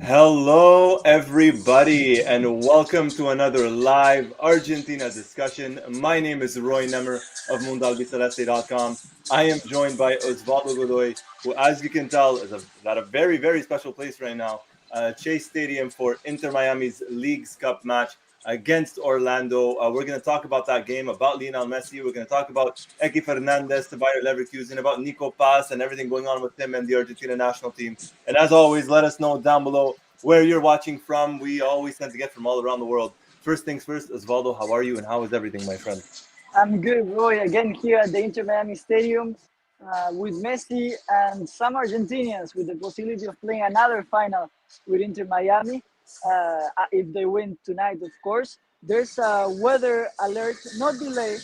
Hello, everybody, and welcome to another live Argentina discussion. My name is Roy Nemer of Mundo Albiceleste.com. I am joined by Osvaldo Godoy, who, as you can tell, is at a very, very special place right now. Chase Stadium for Inter Miami's Leagues Cup match against Orlando. We're going to talk about that game, about Lionel Messi. We're going to talk about Eki Fernandez to Bayer Leverkusen, about Nico Paz and everything going on with him and the Argentina national team. And as always, let us know down below where you're watching from. We always tend to get from all around the world. First things first, Osvaldo, how are you and how is everything, my friend? I'm good, Roy. Again here at the Inter Miami Stadium with Messi and some Argentinians with the possibility of playing another final with Inter Miami if they win tonight, of course. There's a weather alert, not delay.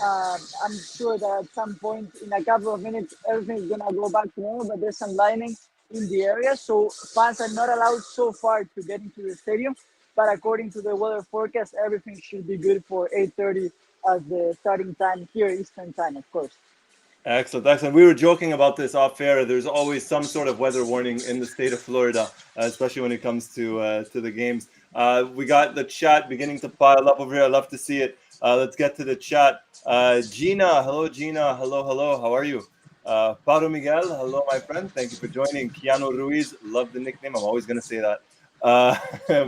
I'm sure that at some point in a couple of minutes everything is gonna go back to normal, but there's some lightning in the area, so fans are not allowed so far to get into the stadium. But according to the weather forecast, everything should be good for 8:30 as the starting time here, Eastern time, of course. Excellent, excellent. We were joking about this off air. There's always some sort of weather warning in the state of Florida, especially when it comes to the games. We got the chat beginning to pile up over here. I love to see it. Let's get to the chat. Gina, hello, Gina. Hello, hello. How are you? Paro Miguel, hello, my friend. Thank you for joining. Keanu Ruiz, love the nickname. I'm always going to say that. Uh,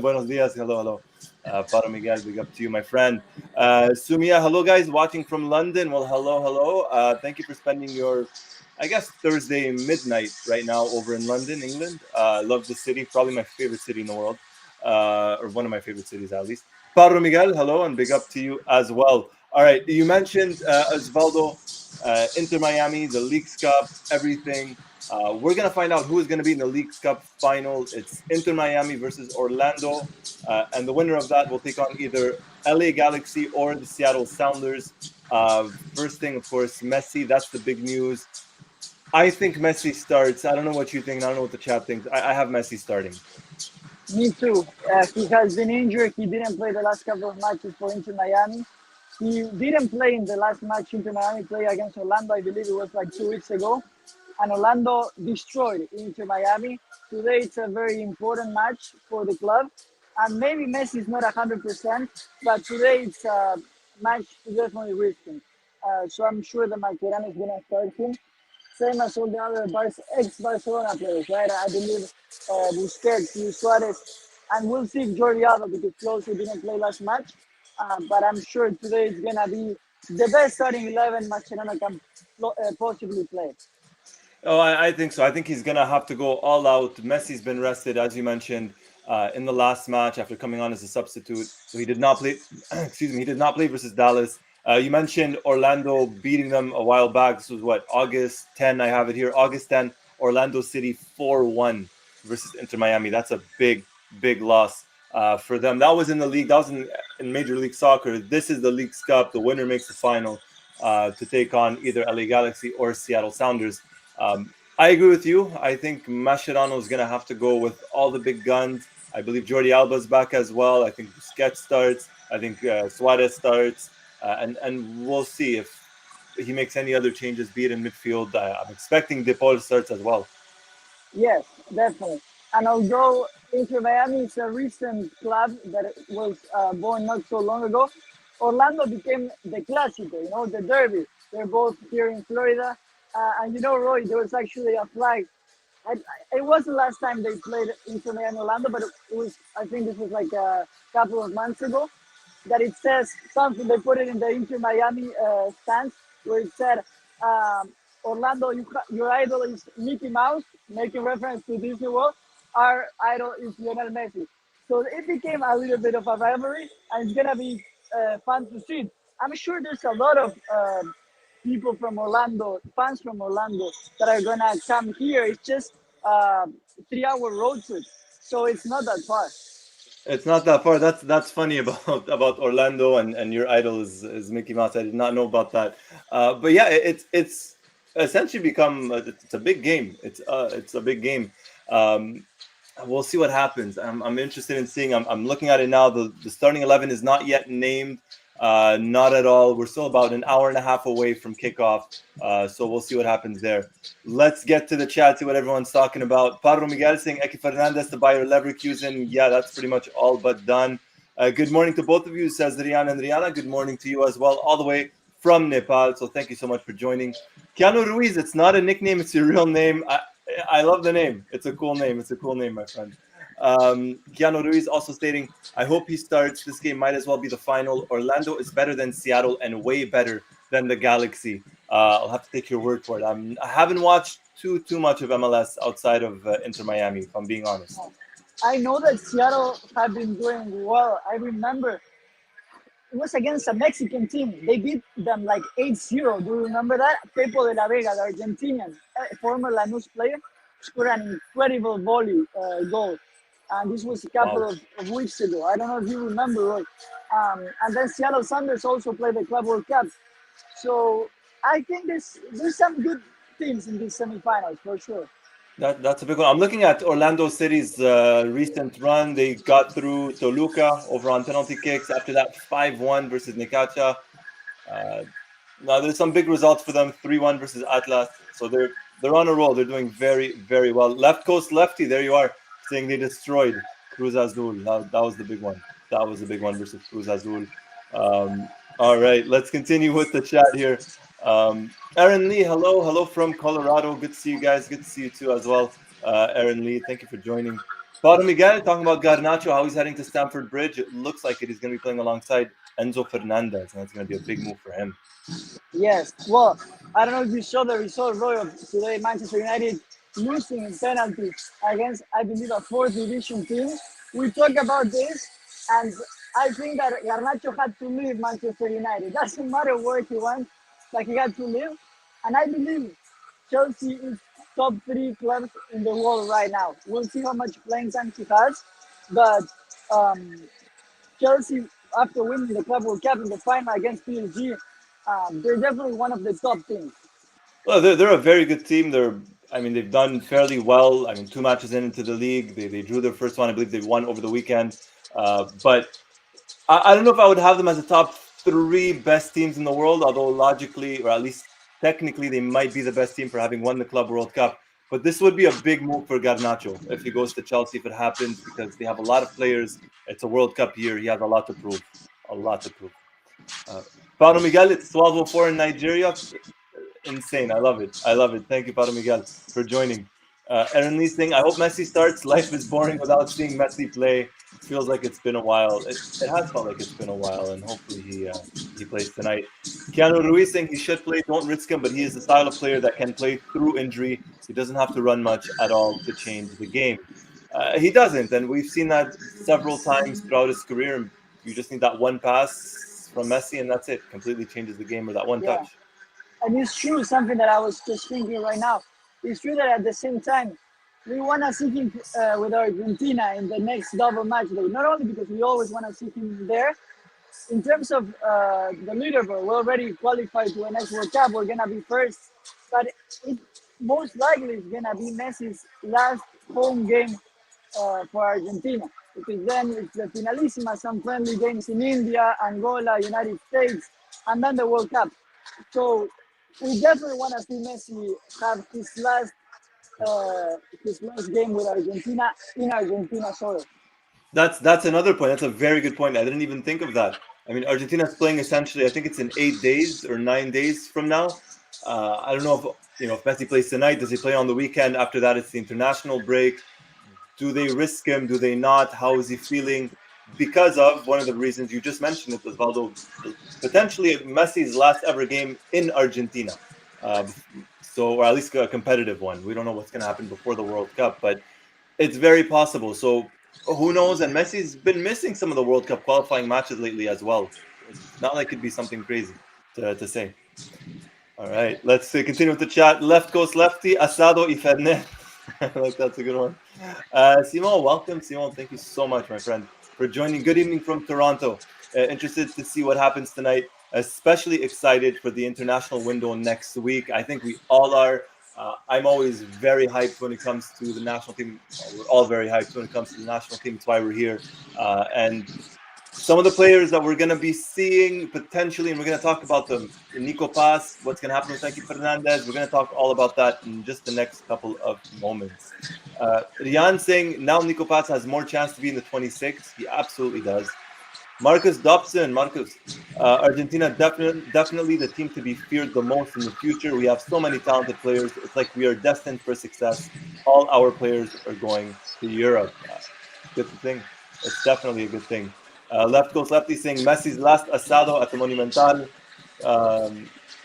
Buenos dias. Hello, hello. Paro Miguel, big up to you, my friend. Sumia, hello guys, watching from London. Well, hello, hello. Thank you for spending your, I guess, Thursday midnight right now over in London, England. Love the city, probably my favorite city in the world, or one of my favorite cities at least. Pablo Miguel, hello, and big up to you as well. All right, you mentioned Osvaldo, Inter Miami, the Leagues Cup, everything. We're gonna find out who is gonna be in the Leagues Cup final. It's Inter Miami versus Orlando, and the winner of that will take on either LA Galaxy or the Seattle Sounders. First thing, of course, Messi. That's the big news. I think Messi starts. I don't know what you think. I don't know what the chat thinks. I have Messi starting. Me too. He has been injured. He didn't play the last couple of matches for Inter Miami. He didn't play in the last match Inter Miami played against Orlando. I believe it was like 2 weeks ago. And Orlando destroyed Inter Miami. Today it's a very important match for the club. And maybe Messi is not 100%, but today it's a match to definitely risk him. So I'm sure that Macherano is going to start him. Same as all the other ex-Barcelona players, right? I believe Busquets, Luis Suarez, and we'll see if Jordi Alba, because Closely didn't play last match. But I'm sure today it's going to be the best starting 11 Mascherano can possibly play. Oh, I think so. I think he's gonna have to go all out. Messi's been rested, as you mentioned, in the last match after coming on as a substitute. So he did not play. Excuse me. He did not play versus Dallas. You mentioned Orlando beating them a while back. This was what, August 10. I have it here. August 10. Orlando City 4-1 versus Inter Miami. That's a big, big loss for them. That was in the league. That was in Major League Soccer. This is the League's Cup. The winner makes the final to take on either LA Galaxy or Seattle Sounders. I agree with you. I think Mascherano is going to have to go with all the big guns. I believe Jordi Alba's back as well. I think Busquets starts. I think Suarez starts. And we'll see if he makes any other changes, be it in midfield. I'm expecting De Paul starts as well. Yes, definitely. And although Inter Miami is a recent club that was born not so long ago, Orlando became the Clásico, the derby. They're both here in Florida. And Roy, there was actually a flag. It was the last time they played Inter Miami Orlando, but it was, I think this was like a couple of months ago, that it says something. They put it in the Inter Miami stands where it said, Orlando, your idol is Mickey Mouse, making reference to Disney World. Our idol is Lionel Messi. So it became a little bit of a rivalry, and it's gonna be fun to see. I'm sure there's a lot of people from Orlando, fans from Orlando, that are gonna come here. It's just 3 hour road trip, so it's not that far. It's not that far. That's funny about Orlando and your idol is Mickey Mouse. I did not know about that. But yeah, it's essentially become it's a big game. It's a big game. Um, we'll see what happens. I'm interested in seeing. I'm looking at it now. The starting 11 is not yet named. Not at all. We're still about an hour and a half away from kickoff. So we'll see what happens there. Let's get to the chat, see what everyone's talking about. Pablo Miguel saying Eki Fernandez to Bayer Leverkusen. Yeah, that's pretty much all but done. Good morning to both of you, says Rihanna and Rihanna. Good morning to you as well, all the way from Nepal. So thank you so much for joining. Keanu Ruiz, it's not a nickname, it's your real name. I love the name. It's a cool name. It's a cool name, my friend. Keanu Ruiz also stating, I hope he starts. This game might as well be the final. Orlando is better than Seattle and way better than the Galaxy. I'll have to take your word for it. I haven't watched too much of MLS outside of Inter Miami, if I'm being honest. I know that Seattle have been doing well. I remember it was against a Mexican team. They beat them like 8-0. Do you remember that? Pepo de la Vega, the Argentinian, former Lanús player, scored an incredible volley goal. And this was a couple of weeks ago. I don't know if you remember, Roy. And then Seattle Sounders also played the Club World Cup. So I think there's some good teams in these semifinals for sure. That's a big one. I'm looking at Orlando City's recent run. They got through Toluca over on penalty kicks. After that, 5-1 versus Necaxa. Now there's some big results for them. 3-1 versus Atlas. So they're on a roll. They're doing very, very well. Left Coast Lefty, there you are, saying they destroyed Cruz Azul. That was the big one. That was the big one versus Cruz Azul. All right, let's continue with the chat here. Aaron Lee, hello from Colorado. Good to see you guys. Good to see you too as well. Aaron Lee, thank you for joining. Pablo Miguel talking about Garnacho, how he's heading to Stamford Bridge. It looks like he's going to be playing alongside Enzo Fernandez, and that's going to be a big move for him. Yes. Well, I don't know if you saw the result, Roy, of today. Manchester United losing in penalties against, I believe, a fourth division team. We talk about this, and I think that Garnacho had to leave Manchester United. Doesn't matter where he went, but he had to leave. And I believe Chelsea is top 3 clubs in the world right now. We'll see how much playing time he has, but Chelsea, after winning the Club World Cup in the final against PSG, they're definitely one of the top teams. Well, they're a very good team. They've done fairly well. 2 matches into the league, they drew their first one. I believe they won over the weekend. But I don't know if I would have them as the top 3 best teams in the world, although logically, or at least technically, they might be the best team for having won the Club World Cup. But this would be a big move for Garnacho if he goes to Chelsea, if it happens, because they have a lot of players. It's a World Cup year. He has a lot to prove. A lot to prove. Paulo Miguel, it's 12:04 in Nigeria. Insane. I love it. I love it. Thank you, Paulo Miguel, for joining. Aaron Lee saying, I hope Messi starts. Life is boring without seeing Messi play. It feels like it's been a while. It has felt like it's been a while, and hopefully he plays tonight. Keanu Ruiz saying he should play. Don't risk him, but he is the style of player that can play through injury. He doesn't have to run much at all to change the game. He doesn't, and we've seen that several times throughout his career. You just need that one pass from Messi, and that's it. Completely changes the game, or that one touch. And it's true, something that I was just thinking right now. It's true that at the same time, we want to see him with Argentina in the next double match day. Not only because we always want to see him there. In terms of the leaderboard, we're already qualified to the next World Cup. We're going to be first. But it most likely is going to be Messi's last home game for Argentina. Because then it's the Finalissima, some friendly games in India, Angola, United States, and then the World Cup. So we definitely want to see Messi have his last game with Argentina in Argentina soil. That's another point. That's a very good point. I didn't even think of that. Argentina's playing essentially. I think it's in 8 days or 9 days from now. I don't know if Messi plays tonight. Does he play on the weekend? After that, it's the international break. Do they risk him? Do they not? How is he feeling? Because of one of the reasons you just mentioned it, Osvaldo, potentially Messi's last ever game in Argentina. Or at least a competitive one. We don't know what's going to happen before the World Cup, but it's very possible. So who knows? And Messi's been missing some of the World Cup qualifying matches lately as well. It's not like it'd be something crazy to say. All right, let's continue with the chat. Left Coast Lefty, Asado y Fernet. Like that's a good one. Simon, welcome. Simon, thank you so much, my friend, for joining. Good evening from Toronto. Interested to see what happens tonight. Especially excited for the international window next week. I think we all are. I'm always very hyped when it comes to the national team. We're all very hyped when it comes to the national team. It's why we're here. And some of the players that we're going to be seeing potentially, and we're going to talk about them. Nico Paz, what's going to happen with Ecky Fernandez. We're going to talk all about that in just the next couple of moments. Rian saying now Nico Paz has more chance to be in the 26. He absolutely does. Marcus Dobson, Argentina definitely the team to be feared the most in the future. We have so many talented players. It's like we are destined for success. All our players are going to Europe. Good thing. It's definitely a good thing. Left Coast Lefty saying Messi's last asado at the Monumental,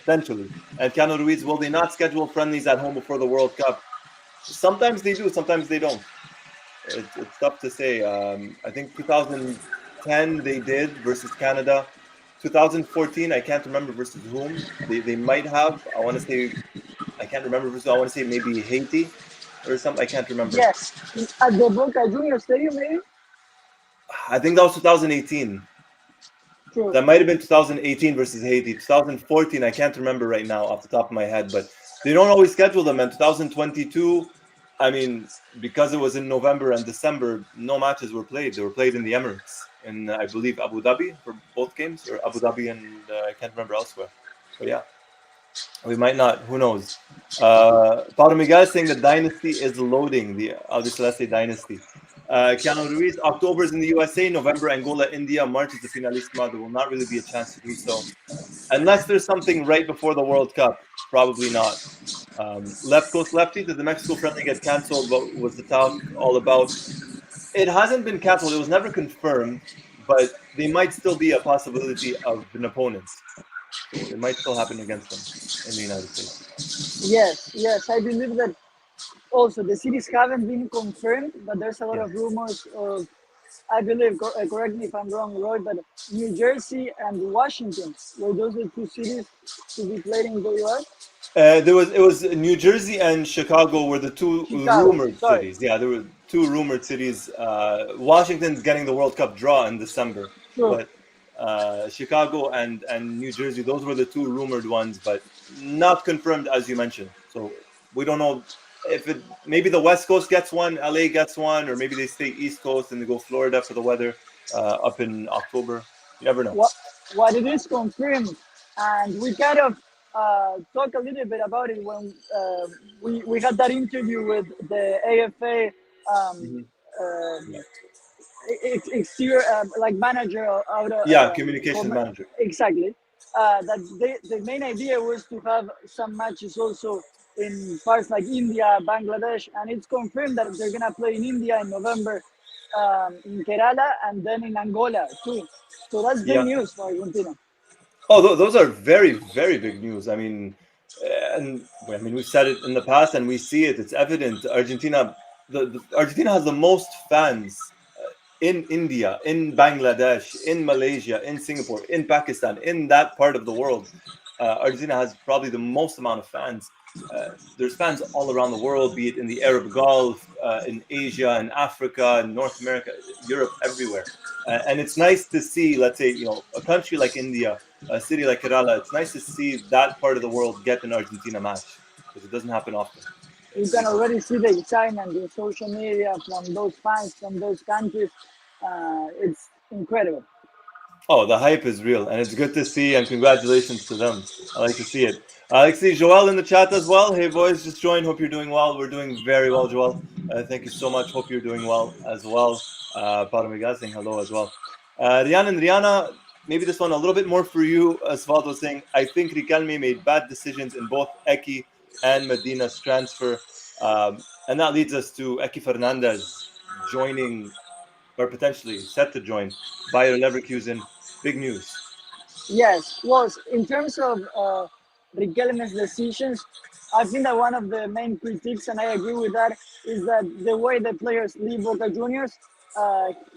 potentially. And Keanu Ruiz, will they not schedule friendlies at home before the World Cup? Sometimes they do, sometimes they don't. It's tough to say. I think 2010 they did versus Canada. 2014, I can't remember versus whom. They might have. I want to say, I can't remember versus. I want to say maybe Haiti or something. I can't remember. Yes, at the Boca Junior Stadium, maybe. I think that was 2018. True. That might have been 2018 versus Haiti. 2014, I can't remember right now off the top of my head, but they don't always schedule them. And 2022, I mean, because it was in November and December, no matches were played. They were played in the Emirates, in I believe Abu Dhabi for both games, or Abu Dhabi and I can't remember elsewhere. But yeah, we might not. Who knows? Paulo Miguel saying the dynasty is loading, the Albiceleste dynasty. Keanu Ruiz, October is in the USA, November Angola, India, March is the Finalissima. There will not really be a chance to do so. Unless there's something right before the World Cup, probably not. Left Coast Lefty, did the Mexico friendly get canceled? What was the talk all about? It hasn't been canceled. It was never confirmed, but they might still be a possibility of an opponent. So it might still happen against them in the United States. Yes, I believe that. Also, the cities haven't been confirmed, but there's a lot of rumors of, I believe, correct me if I'm wrong, Roy, but New Jersey and Washington were those the two cities to be played in the US? It was New Jersey and Chicago were the two Chicago, rumored sorry. cities. Yeah, there were two rumored cities. Washington's getting the World Cup draw in December, True. but Chicago and New Jersey, those were the two rumored ones, but not confirmed as you mentioned. So we don't know if it maybe the West Coast gets one, LA gets one, or maybe they stay East Coast and they go Florida for the weather up in October. You never know. What it is confirmed, and we kind of talked a little bit about it when we had that interview with the AFA exterior like manager out of Communications manager. Exactly. That the main idea was to have some matches also in parts like India, Bangladesh, and it's confirmed that they're gonna play in India in November, in Kerala, and then in Angola too. So that's big news for Argentina. Oh, those are very, very big news. I mean, we've said it in the past, and we see it. It's evident. Argentina has the most fans in India, in Bangladesh, in Malaysia, in Singapore, in Pakistan, in that part of the world. Argentina has probably the most amount of fans. There's fans all around the world, be it in the Arab Gulf, in Asia, in Africa, in North America, Europe, everywhere. And it's nice to see, let's say, a country like India, a city like Kerala, it's nice to see that part of the world get an Argentina match because it doesn't happen often. You can already see the excitement in social media from those fans from those countries. It's incredible. Oh, the hype is real, and it's good to see, and congratulations to them. I like to see it. I like to see Joel in the chat as well. Hey, boys, just joined. Hope you're doing well. We're doing very well, Joel. Thank you so much. Hope you're doing well as well. Paramiga saying hello as well. Rian and Rihanna, maybe this one a little bit more for you. Osvaldo saying, I think Riquelme made bad decisions in both Ecky and Medina's transfer. And that leads us to Ecky Fernandez joining, or potentially set to join, Bayer Leverkusen. Big news. Yes, well, in terms of Riquelme's decisions, I think that one of the main critiques, and I agree with that, is that the way the players leave Boca Juniors,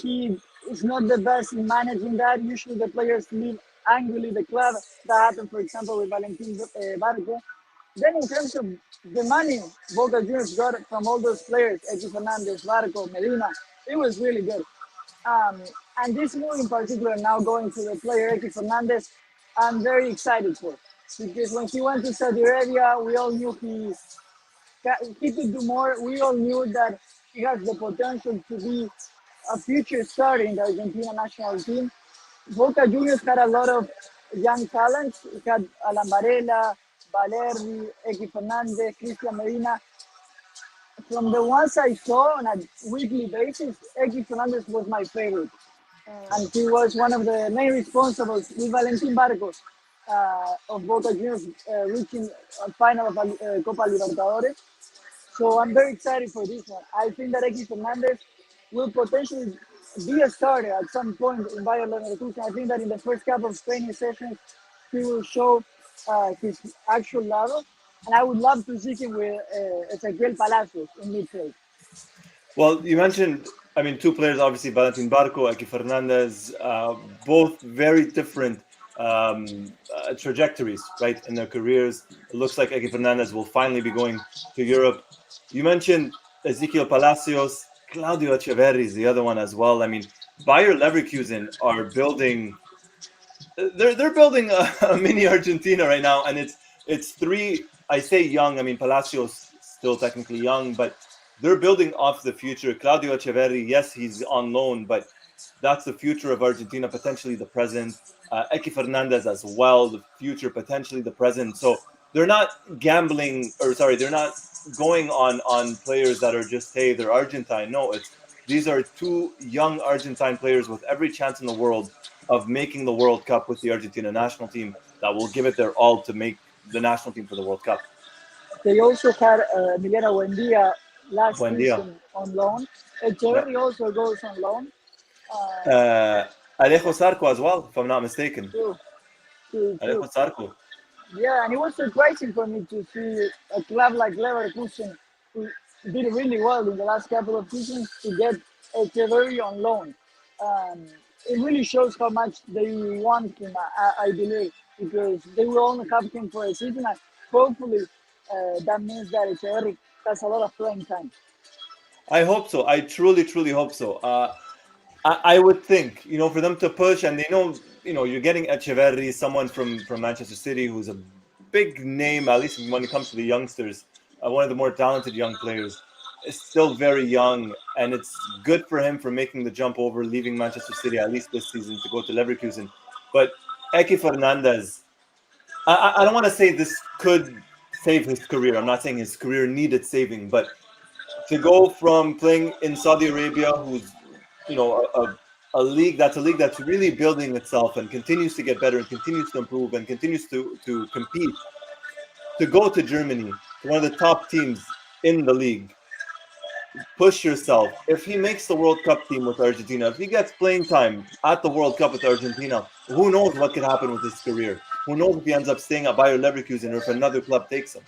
he is not the best in managing that. Usually the players leave angrily the club. That happened, for example, with Valentin Barco. Then in terms of the money Boca Juniors got from all those players, Eddie Fernandez, Barco, Medina, it was really good. And this move in particular, now going to the player Eddie Fernandez, I'm very excited for, because when he went to Saudi Arabia, we all knew he could do more. We all knew that he has the potential to be a future star in the Argentina national team. Boca Juniors had a lot of young talents. It had Alan Varela, Valerdi, Eki Fernandez, Cristian Medina. From the ones I saw on a weekly basis, Eki Fernandez was my favorite. And he was one of the main responsibles with Valentin Barcos of Boca Juniors reaching a final of Copa Libertadores. So I'm very excited for this one. I think that Eki Fernandez will potentially be a starter at some point in Bayer Leverkusen. I think that in the first couple of training sessions, he will show his actual level. And I would love to see him with Ezequiel Palacios in midfield. Well, you mentioned, I mean, two players, obviously, Valentin Barco, Eki Fernandez, both very different trajectories, right, in their careers. It looks like Eki Fernandez will finally be going to Europe. You mentioned Ezequiel Palacios, Claudio Echeverri is the other one as well. I mean, Bayer Leverkusen are building, they're building a mini Argentina right now, and it's three. I say young. I mean, Palacios still technically young, but they're building off the future. Claudio Echeverri, yes, he's on loan, but that's the future of Argentina, potentially the present. Eki Fernandez as well, the future, potentially the present. So they're not gambling, or sorry, they're not going on players that are just, hey, they're Argentine. No, these are two young Argentine players with every chance in the world of making the World Cup with the Argentina national team that will give it their all to make the national team for the World Cup. They also had Emiliano Buendia last Buen dia. season on loan. Echeverri also goes on loan. Alejo Zarco as well, if I'm not mistaken. True. Alejo Zarco. Yeah, and it was surprising for me to see a club like Leverkusen, who did really well in the last couple of seasons, to get Echeverri on loan. It really shows how much they want him, I believe, because they will only have him for a season. And hopefully, that means that Echeverri has a lot of playing time. I hope so. I truly, truly hope so. I would think, for them to push, and they know, you're getting Echeverri, someone from Manchester City, who's a big name, at least when it comes to the youngsters, one of the more talented young players. Is still very young, and it's good for him for making the jump over, leaving Manchester City at least this season to go to Leverkusen. But Eki Fernandez, I don't want to say this could save his career. I'm not saying his career needed saving, but to go from playing in Saudi Arabia, who's a league that's really building itself and continues to get better and continues to improve and continues to compete, to go to Germany, to one of the top teams in the league, push yourself. If he makes the World Cup team with Argentina, if he gets playing time at the World Cup with Argentina, who knows what could happen with his career? Who knows if he ends up staying at Bayer Leverkusen or if another club takes him?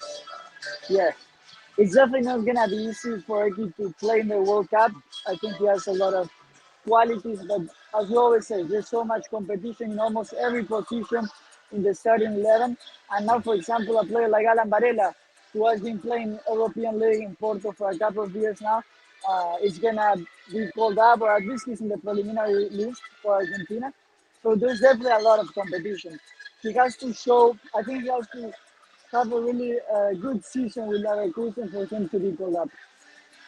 Yeah, it's definitely not gonna be easy for Eki to play in the World Cup. I think he has a lot of qualities, but as we always say, there's so much competition in almost every position in the starting 11. And now, for example, a player like Alan Varela, who has been playing European League in Porto for a couple of years now, is gonna be called up, or at least he's in the preliminary list for Argentina. So there's definitely a lot of competition. He has to show. I think he has to have a really good season with Leverkusen for him to be called up.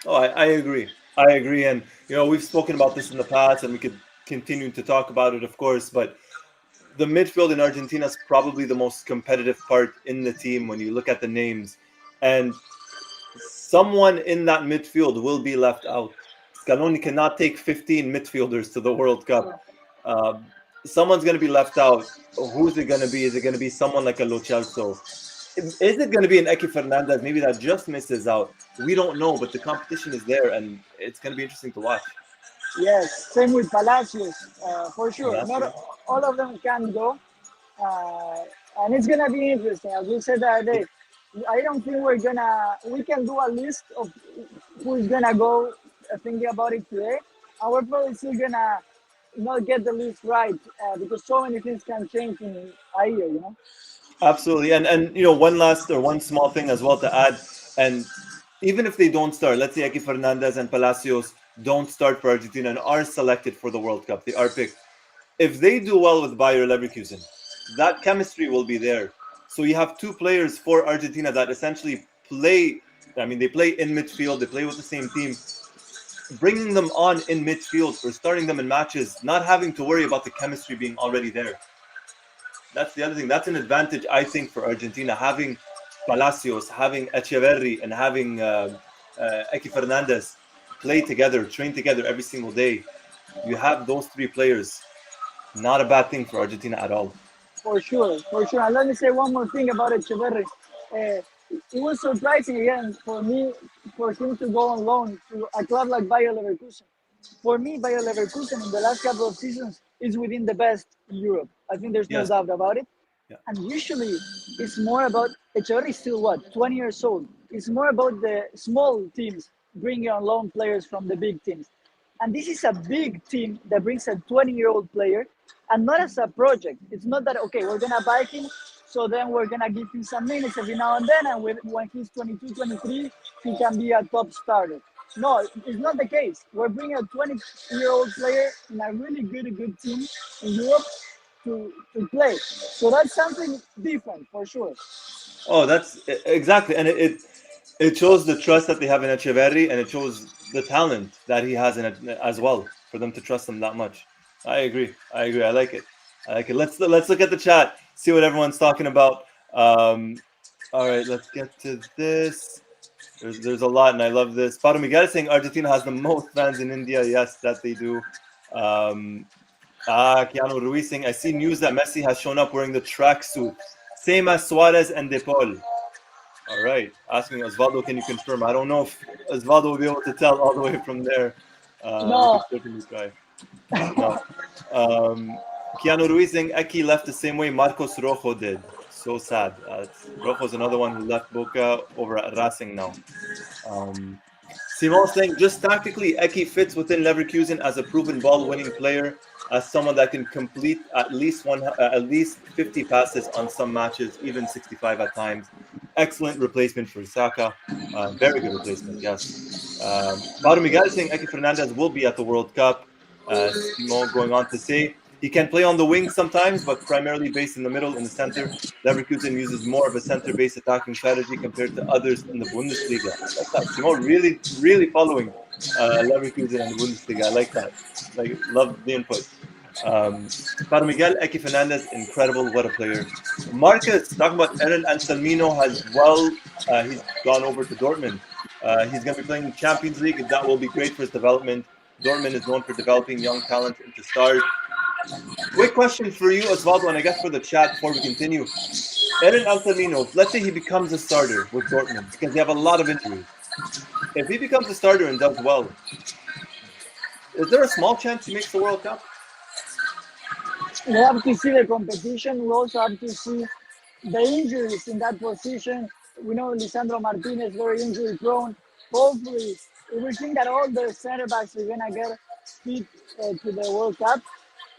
Oh, I agree. I agree. And, we've spoken about this in the past and we could continue to talk about it, of course, but the midfield in Argentina is probably the most competitive part in the team when you look at the names. And someone in that midfield will be left out. Scaloni cannot take 15 midfielders to the World Cup. Someone's going to be left out. Who's it going to be? Is it going to be someone like a Lo Celso? Is it going to be an Eki Fernandez maybe that just misses out? We don't know, but the competition is there, and it's going to be interesting to watch. Yes, same with Palacios, for sure. Palacios. Not all of them can go, and it's gonna be interesting. As we said that day, I don't think we can do a list of who's gonna go. Thinking about it today, and we're probably still gonna not get the list right because so many things can change in a year. Absolutely, and one small thing as well to add, and even if they don't start, let's say Eki Fernandez and Palacios don't start for Argentina and are selected for the World Cup, they are picked. If they do well with Bayer Leverkusen, that chemistry will be there. So you have two players for Argentina that essentially play I mean, they play in midfield. They play with the same team. Bringing them on in midfield or starting them in matches, not having to worry about the chemistry being already there. That's the other thing. That's an advantage, I think, for Argentina. Having Palacios, having Echeverri, and having Eki Fernandez play together, train together every single day. You have those three players. Not a bad thing for Argentina at all. For sure, for sure. And let me say one more thing about Echeverri. It was surprising again for me for him to go on loan to a club like Bayer Leverkusen. For me, Bayer Leverkusen in the last couple of seasons is within the best in Europe. I think there's no Yes. doubt about it. Yeah. And usually it's more about Echeverri is still what 20 years old. It's more about the small teams bringing on loan players from the big teams. And this is a big team that brings a 20-year-old player and not as a project. It's not that, okay, we're going to buy him, so then we're going to give him some minutes every now and then, and when he's 22, 23, he can be a top starter. No, it's not the case. We're bringing a 20-year-old player in a really good team in Europe to play. So that's something different for sure. Oh, that's exactly, and it shows the trust that they have in Echeverri, and it shows the talent that he has in it as well for them to trust him that much. I agree. I agree. I like it. I like it. Let's look at the chat, see what everyone's talking about. All right, let's get to this. There's a lot, and I love this. Paro Miguel is saying Argentina has the most fans in India. Yes, that they do. Keanu Ruiz saying, I see news that Messi has shown up wearing the tracksuit, same as Suarez and De Paul. All right. Asking Osvaldo, can you confirm? I don't know if Osvaldo will be able to tell all the way from there. No. We can certainly try. No. Keanu Ruiz saying Eki left the same way Marcos Rojo did. So sad. Rojo's another one who left Boca over at Racing now. Simon saying just tactically, Eki fits within Leverkusen as a proven ball-winning player, as someone that can complete at least 50 passes on some matches, even 65 at times. Excellent replacement for Saka. Very good replacement, yes. Paro Miguel saying Eki Fernandez will be at the World Cup. Simon going on to say he can play on the wing sometimes, but primarily based in the middle, in the center. Leverkusen uses more of a center-based attacking strategy compared to others in the Bundesliga. I like that. Simon really following Leverkusen and the Bundesliga. I like that. Like, love the input. Para Miguel, Eki Fernandez, incredible. What a player. Marcus, talking about Eren Anselmino has he's gone over to Dortmund. He's going to be playing in the Champions League. That will be great for his development. Dortmund is known for developing young talent into stars. Quick question for you, Osvaldo, and I guess for the chat before we continue. Eren Anselmino, let's say he becomes a starter with Dortmund because they have a lot of injuries. If he becomes a starter and does well, is there a small chance he makes the World Cup? We have to see the competition. We also have to see the injuries in that position. We know Lisandro Martinez very injury prone. Hopefully, we think that all the center backs are gonna get fit to the World Cup.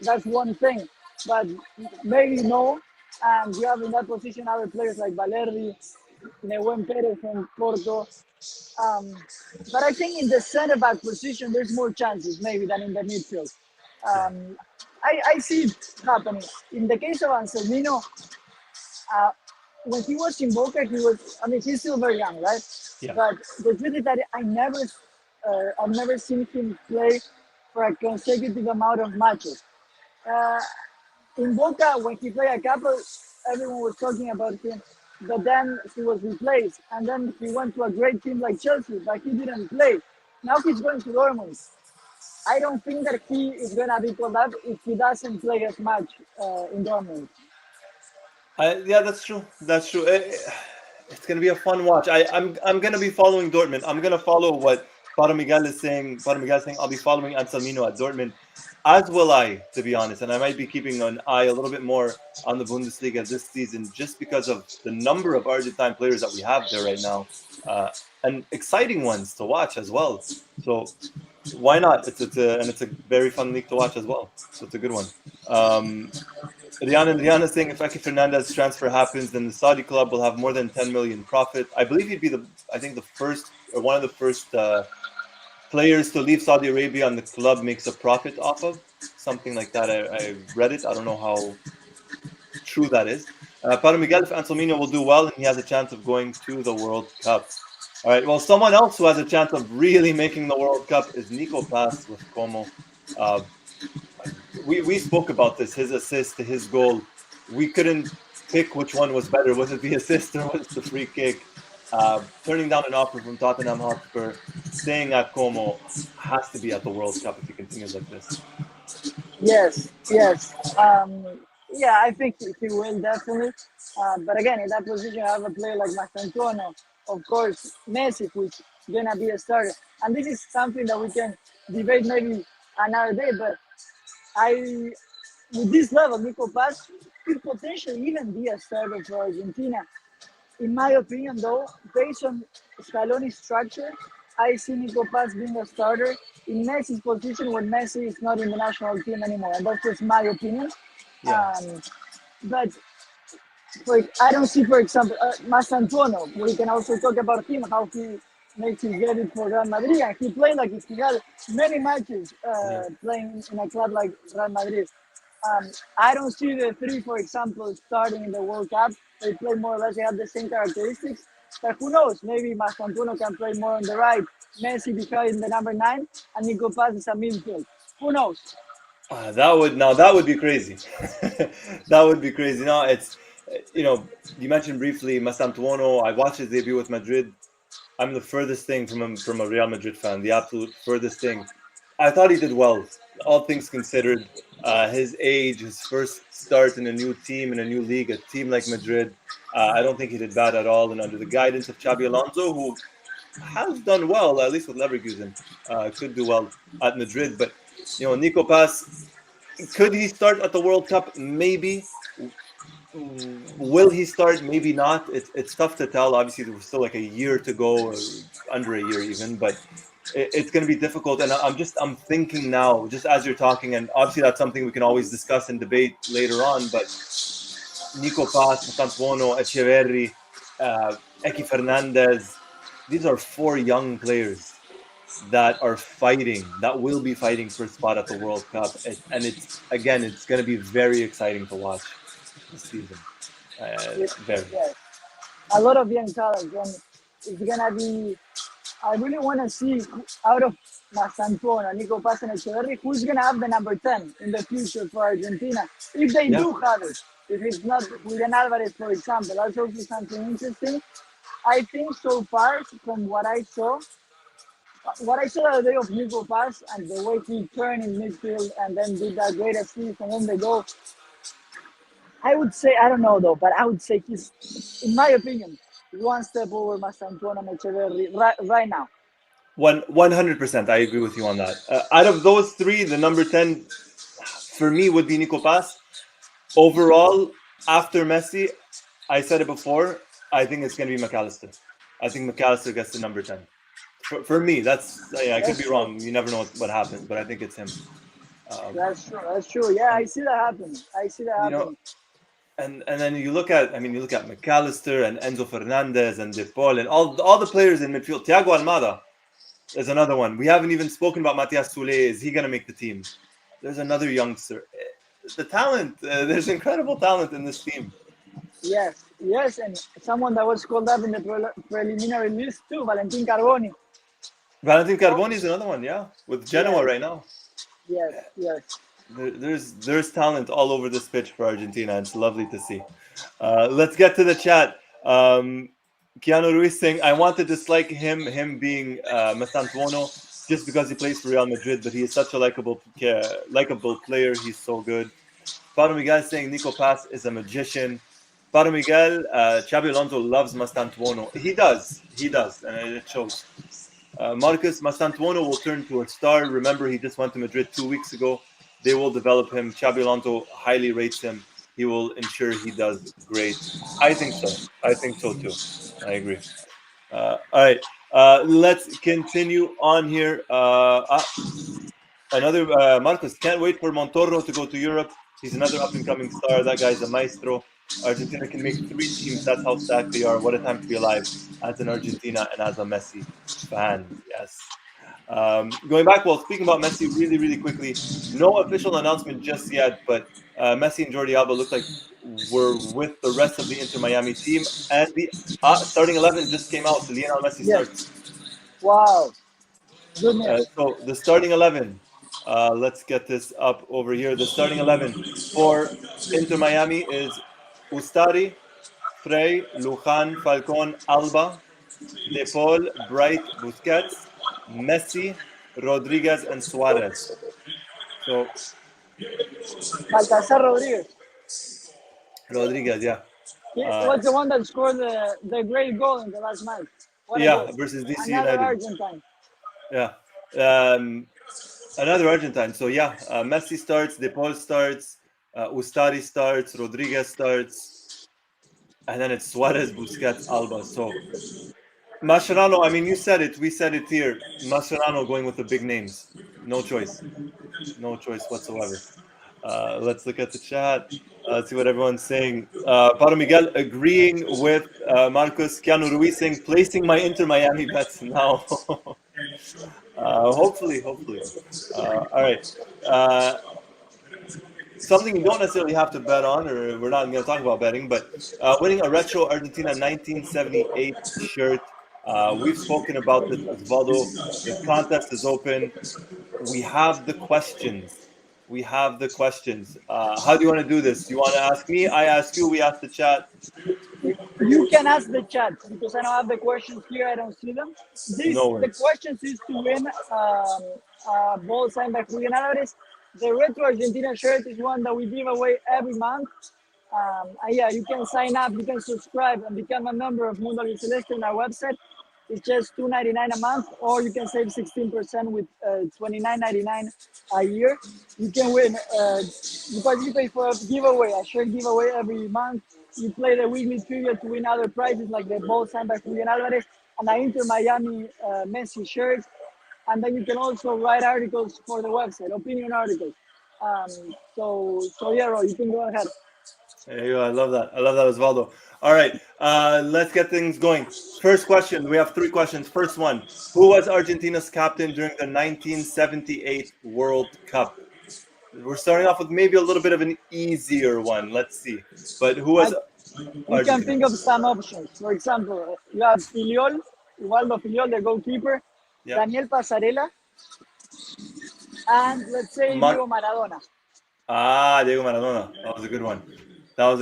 That's one thing, but maybe no. And you have in that position other players like Valerdi, Nehuen Perez from Porto. But I think in the center back position, there's more chances maybe than in the midfield. I see it happening. In the case of Anselmino, when he was in Boca, he's still very young, right? Yeah. But the truth is that I've never seen him play for a consecutive amount of matches. In Boca, when he played a couple, everyone was talking about him, but then he was replaced, and then he went to a great team like Chelsea, but he didn't play. Now he's going to Dortmund. I don't think that he is going to be called up if he doesn't play as much in Dortmund. Yeah, that's true. That's true. It's going to be a fun watch. I'm going to be following Dortmund. I'm going to follow what Paro Miguel is saying. Paro Miguel is saying I'll be following Anselmino at Dortmund, as will I, to be honest. And I might be keeping an eye a little bit more on the Bundesliga this season, just because of the number of Argentine players that we have there right now, and exciting ones to watch as well. So why not? It's a very fun league to watch as well. So it's a good one. Rihanna saying if Eki Fernandez transfer happens, then the Saudi club will have more than 10 million profit. I believe he'd be the first or one of the first players to leave Saudi Arabia and the club makes a profit off of. Something like that. I read it. I don't know how true that is. Para Miguel, if Anselmino will do well and he has a chance of going to the World Cup. All right. Well, someone else who has a chance of really making the World Cup is Nico Paz with Como. Uh, we spoke about this. His assist to his goal. We couldn't pick which one was better. Was it the assist or was it the free kick? Turning down an offer from Tottenham Hotspur, staying at Como, has to be at the World Cup if he continues like this. Yes, yes. Yeah, I think he will definitely. But again, in that position, I have a player like Mastantuono, of course, Messi, who's gonna be a starter. And this is something that we can debate maybe another day. But I, with this level, Nico Paz could potentially even be a starter for Argentina. In my opinion, though, based on Scaloni's structure, I see Nico Paz being a starter in Messi's position when Messi is not in the national team anymore. And that's just my opinion. Yeah. But I don't see, for example, Mastantuono. We can also talk about him, how he makes his debut for Real Madrid. And he played like he had many matches Yeah. playing in a club like Real Madrid. I don't see the three, for example, starting in the World Cup. They play more or less, they have the same characteristics. But who knows? Maybe Mastantuono can play more on the right, Messi behind the number 9, and Nico Paz is a midfield. Who knows? That would be crazy. That would be crazy. No, it's you mentioned briefly Masantuono. I watched his debut with Madrid. I'm the furthest thing from a Real Madrid fan. The absolute furthest thing. I thought he did well, all things considered. His age, his first start in a new team in a new league, a team like Madrid. I don't think he did bad at all. And under the guidance of Xabi Alonso, who has done well, at least with Leverkusen, could do well at Madrid. But Nico Paz, could he start at the World Cup? Maybe. Will he start? Maybe not. It's tough to tell. Obviously, there's still like a year to go, or under a year even. But it's going to be difficult. And I'm thinking now, just as you're talking, and obviously that's something we can always discuss and debate later on. But Nico Paz, Santuono, Echeverri, Eki Fernandez, these are 4 young players that are fighting, that will be fighting for a spot at the World Cup. And it's going to be very exciting to watch this season. Very. Yes. A lot of young talent, and it's gonna be. I really want to see out of Mastantuono, Nico Paz, and Echeverri, who's gonna have the number 10 in the future for Argentina, if they do have it. If it's not Julian Alvarez, for example, that's also something interesting. I think so far, from what I saw the other day of Nico Paz and the way he turned in midfield and then did that great assist and then the goal, I would say, I don't know though, but I would say he's, in my opinion, one step over Mastantuono and Echeverri right now. 100%. I agree with you on that. Out of those 3, the number 10 for me would be Nico Paz. Overall, after Messi, I said it before, I think it's going to be McAllister. I think McAllister gets the number 10. For me, I could be wrong. You never know what happens, but I think it's him. That's true. That's true. Yeah, I see that happening. And then you look at McAllister and Enzo Fernandez and De Paul and all the players in midfield. Thiago Almada is another one. We haven't even spoken about Matias Soule. Is he going to make the team? There's another youngster. The talent, there's incredible talent in this team. Yes, and someone that was called up in the preliminary list too, Valentin Carboni. Valentin Carboni is another one, yeah, with Genoa right now. Yes. There's talent all over this pitch for Argentina. It's lovely to see. Let's get to the chat. Keanu Ruiz saying, I want to dislike him being Mastantuono just because he plays for Real Madrid, but he is such a likable player. He's so good. Pablo Miguel saying Nico Paz is a magician. Pablo Miguel, Xabi Alonso loves Mastantuono. He does, and it shows. Marcus, Mastantuono will turn to a star. Remember, he just went to Madrid 2 weeks ago. They will develop him. Xabi Alonso highly rates him. He will ensure he does great. I think so too. I agree. All right. Let's continue on here. Another Marcus, can't wait for Montoro to go to Europe. He's another up-and-coming star. That guy's a maestro. Argentina can make 3 teams. That's how stacked they are. What a time to be alive as an Argentina and as a Messi fan. Yes. Going back, well, speaking about Messi really, really quickly, no official announcement just yet, but Messi and Jordi Alba look like we're with the rest of the Inter Miami team, and the starting 11 just came out. Lionel Messi starts. Yes. Wow. Good news. So the starting 11, let's get this up over here. The starting 11 for Inter Miami is Ustari, Frey, Lujan, Falcon, Alba, De Paul, Bright, Busquets, Messi, Rodriguez, and Suarez. So Baltasar Rodriguez. Rodriguez, yeah. He was the one that scored the great goal in the last match. What a Yeah, goal. versus DC Another United. Argentine. Yeah. Another Argentine. So yeah, Messi starts, De Paul starts, Ustari starts, Rodriguez starts, and then it's Suarez, Busquets, Alba. So Mascherano, I mean, you said it, we said it here. Mascherano going with the big names. No choice. No choice whatsoever. Let's look at the chat. Let's see what everyone's saying. Pablo Miguel agreeing with Marcos. Keanu Ruiz saying, placing my Inter Miami bets now. Hopefully. All right. Something you don't necessarily have to bet on, or we're not going to talk about betting, but winning a retro Argentina 1978 shirt. We've spoken about this, Osvaldo. The contest is open. We have the questions. How do you want to do this? You want to ask me? I ask you. We ask the chat. You can ask the chat because I don't have the questions here. I don't see them. The questions is to win ball signed by Julian Alvarez. The Retro Argentina shirt is one that we give away every month. Yeah, you can sign up, you can subscribe and become a member of Mundo Albiceleste on our website. It's just $2.99 a month, or you can save 16% with $29.99 a year. You can win. You participate for a giveaway, a shirt giveaway every month. You play the weekly trivia to win other prizes like the ball signed by Julian Alvarez and the Inter Miami Messi shirt. And then you can also write articles for the website, opinion articles. So yeah, Ro, you can go ahead. There you go. I love that, Osvaldo. All right, let's get things going. First question. We have three questions. First one: who was Argentina's captain during the 1978 World Cup? We're starting off with maybe a little bit of an easier one. Let's see. But who was You can think of some options. For example, you have Filiol, Osvaldo Filiol, the goalkeeper, Daniel Pasarela, and let's say Diego Maradona. Diego Maradona. That was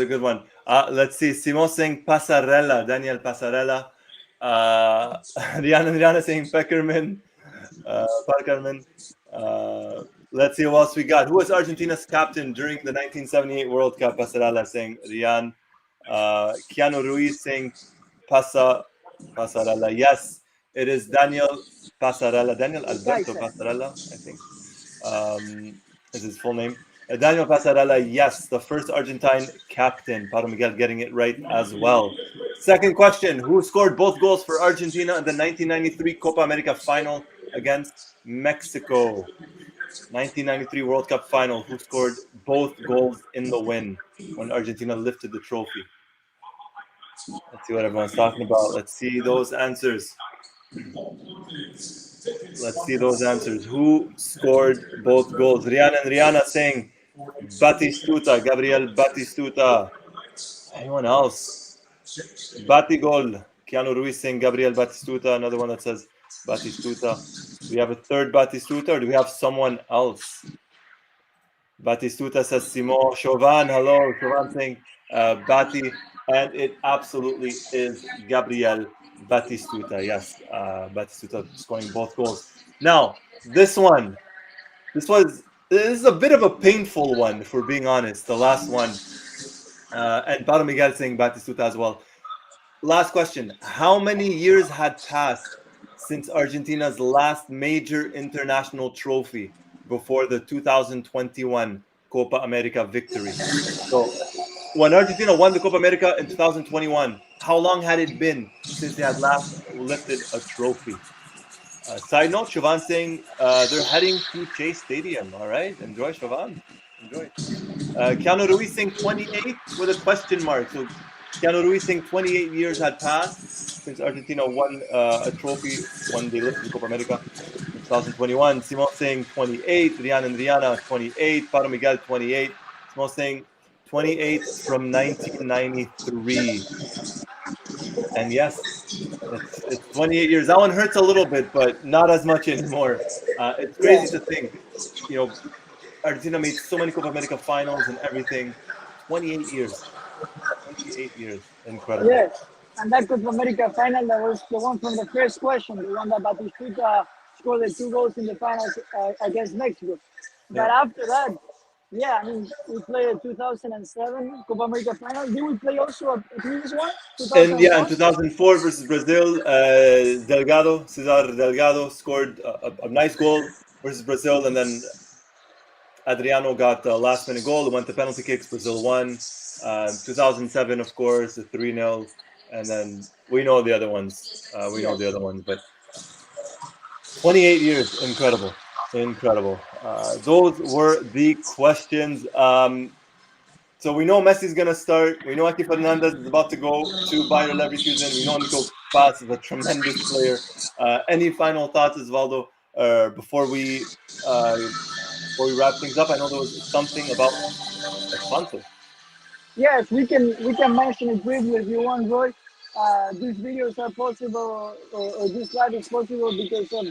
a good one. Let's see. Simon saying Pasarela, Daniel Pasarela. Rihanna saying Peckerman, Parkerman. Let's see what else we got. Who was Argentina's captain during the 1978 World Cup? Pasarela saying Rian. Keanu Ruiz saying Pasarela. Yes, it is Daniel Pasarela. Daniel Alberto Pasarela, I think. Is his full name. Daniel Pasarela, yes, the first Argentine captain. Pablo Miguel getting it right as well. Second question: who scored both goals for Argentina in the 1993 Copa America final against Mexico? 1993 World Cup final. Who scored both goals in the win when Argentina lifted the trophy? Let's see what everyone's talking about. Let's see those answers. Who scored both goals? Rihanna saying Batistuta, Gabriel Batistuta. Anyone else? Batigol. Keanu Ruiz saying Gabriel Batistuta. Another one that says Batistuta. Do we have a third Batistuta, or do we have someone else? Batistuta says Simon. Chauvin, hello. Chauvin saying Bati. And it absolutely is Gabriel Batistuta. Yes, Batistuta scoring both goals. Now, this is a bit of a painful one, if we're being honest. The last one. And Pablo Miguel saying Batistuta as well. Last question. How many years had passed since Argentina's last major international trophy before the 2021 Copa America victory? So, when Argentina won the Copa America in 2021, how long had it been since they had last lifted a trophy? Side note, Chauvin saying they're heading to Chase Stadium. All right, enjoy, Chauvin. Enjoy. Keanu Ruiz saying 28 with a question mark. So Keanu Ruiz saying 28 years had passed since Argentina won a trophy when they lifted the Copa America in 2021. Simon saying 28. Rian and Rihanna 28. Paro Miguel 28. Simon saying 28 from 1993. And yes, it's 28 years. That one hurts a little bit, but not as much anymore. It's crazy to think, Argentina made so many Copa America finals and everything. 28 years. 28 years. Incredible. Yes, and that Copa America final, that was the one from the first question, the one that Batistuta scored the 2 goals in the finals against Mexico. But Yeah. after that, yeah, I mean, we played a 2007 Copa America final. Did we play also a previous one? And yeah, in 2004? 2004 versus Brazil, Cesar Delgado scored a nice goal versus Brazil, and then Adriano got a last minute goal. It went to penalty kicks. Brazil won. 2007, of course, a 3-0. And then we know the other ones. But 28 years, incredible. Incredible. Those were the questions. So we know Messi's going to start. We know Aki Fernandez is about to go to Bayer Leverkusen. We know Nico Paz is a tremendous player. Any final thoughts, Osvaldo, before we wrap things up? I know there was something about a sponsor. Yes, we can mention it briefly if you want, Roy. These videos are possible, or this live is possible because of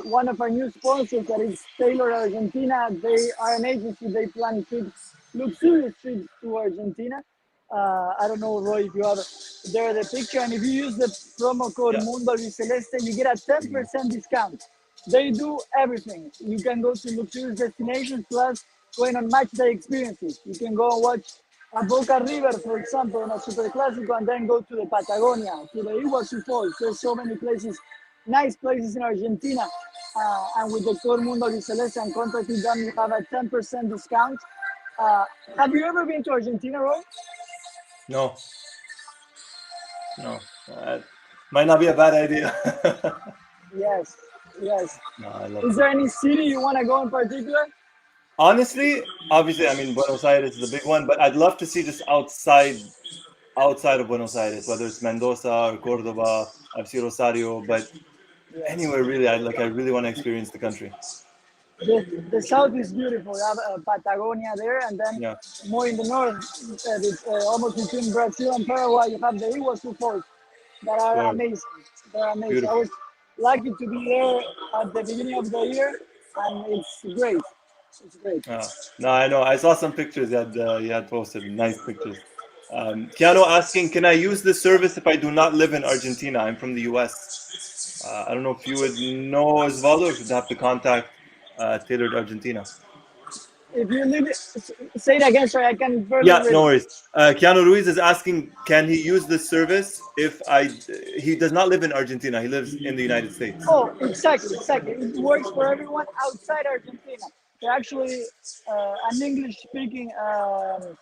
one of our new sponsors, that is Taylor Argentina. They are an agency. They plan trips, luxurious trips to Argentina. I don't know, Roy, if you have there the picture, and if you use the promo code Yeah. Mundo Albiceleste, you get a 10% discount. They do everything. You can go to luxurious destinations, plus going on match day experiences. You can go and watch a Boca River, for example, in a Super Clásico, and then go to the Patagonia, to the Iguazu Falls. There's so many places, nice places in Argentina. And with the code Mundo Albiceleste and contacting them, you have a 10% discount. Have you ever been to Argentina, Roy? No. Might not be a bad idea. Yes, yes. No, I love Is it. there any city you want to go in particular? Honestly, obviously, I mean, Buenos Aires is a big one, but I'd love to see just outside of Buenos Aires, whether it's Mendoza or Cordoba. I've seen Rosario, but Yes. anywhere really. I really want to experience the country. The south is beautiful. You have Patagonia there, and then Yeah, more in the north, almost between Brazil and Paraguay, you have the Iguazu Falls that of are course. amazing. They're amazing. I Beautiful. was lucky to be there at the beginning of the year, and it's great. It's great. No, I know. I saw some pictures you had posted. Nice pictures. Keanu asking, can I use this service if I do not live in Argentina? I'm from the US. I don't know if you would know Osvaldo, or if you'd have to contact Tailored Argentina. If you live, say it again, sorry, I can barely Yeah, read no it. worries. Keanu Ruiz is asking, can he use this service if he does not live in Argentina? He lives in the United States. Oh, exactly, exactly. It works for everyone outside Argentina. They're actually an English-speaking a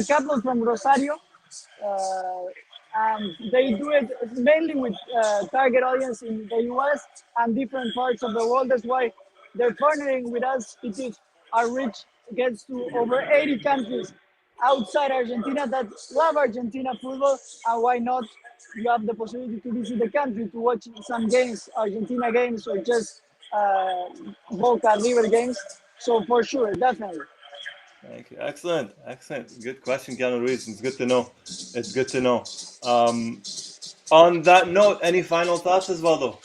couple from Rosario, uh, and they do it mainly with target audience in the US and different parts of the world. That's why they're partnering with us, because our reach gets to over 80 countries outside Argentina that love Argentina football, and why not? You have the possibility to visit the country to watch some games, Argentina games, or just Boca River games. So for sure, definitely. Thank you. Excellent. Excellent. Good question, Keanu Ruiz. It's good to know. It's good to know. On that note, any final thoughts, Osvaldo?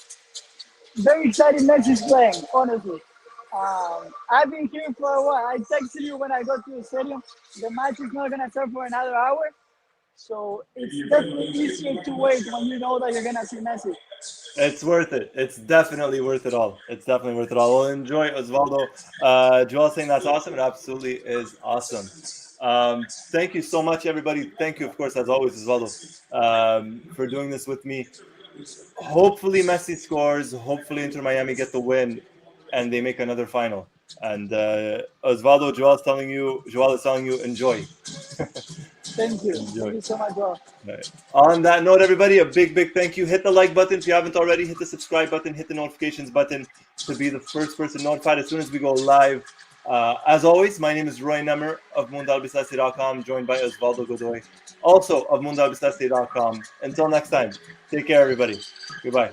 Very excited Messi's playing, honestly. I've been here for a while. I texted you when I got to the stadium. The match is not gonna start for another hour, so it's definitely easier to wait when you know that you're gonna see Messi. It's worth it. It's definitely worth it all. It's definitely worth it all. Well, enjoy, Osvaldo. Joel saying that's awesome. It absolutely is awesome. Thank you so much, everybody. Thank you, of course, as always, Osvaldo, for doing this with me. Hopefully, Messi scores. Hopefully, Inter Miami get the win, and they make another final. And Osvaldo, Joel is telling you, enjoy. Thank you. Enjoy. Thank you so much, bro. Right. On that note, everybody, a big thank you. Hit the like button if you haven't already. Hit the subscribe button. Hit the notifications button to be the first person notified as soon as we go live. As always, my name is Roy Nemer of MundoAlbiceleste.com, joined by Osvaldo Godoy, also of MundoAlbiceleste.com. Until next time, take care, everybody. Goodbye.